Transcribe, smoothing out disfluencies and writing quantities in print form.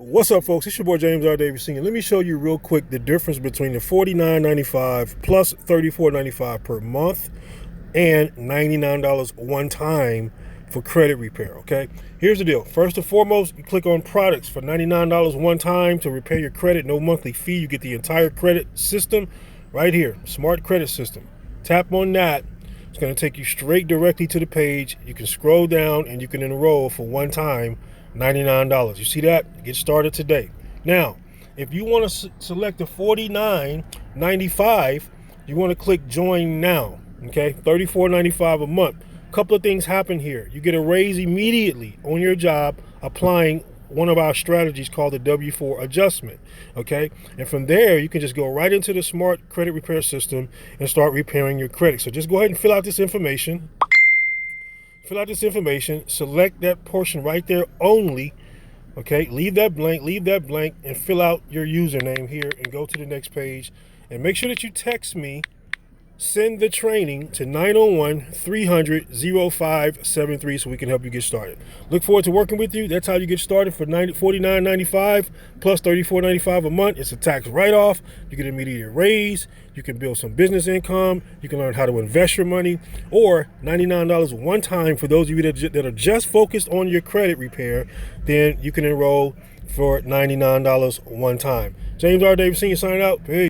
What's up, folks? It's your boy James R. Davis Sr. Let me show you real quick the difference between the $49.95 plus $34.95 per month and $99 one time for credit repair, okay? Here's the deal. First and foremost, you click on products for $99 one time to repair your credit, no monthly fee. You get the entire credit system right here, smart credit system. Tap on that. It's going to take you straight directly to the page. You can scroll down and you can enroll for one time $99. You see that? Get started today. Now, if you want to select the $49.95, you want to click join now. Okay, $34.95 a month. A couple of things happen here. You get a raise immediately on your job applying one of our strategies called the W4 adjustment. Okay, and from there you can just go right into the smart credit repair system and start repairing your credit. So just go ahead and fill out this information. Select that portion right there only. Okay, leave that blank, and fill out your username here and go to the next page. And make sure that you text me, send the training to 901-300-0573 so we can help you get started. Look forward to working with you. That's how you get started for $49.95 plus $34.95 a month. It's a tax write-off. You get an immediate raise. You can build some business income. You can learn how to invest your money. Or $99 one time for those of you that are just focused on your credit repair. Then you can enroll for $99 one time. James R. Davis Sr. signing out. Peace.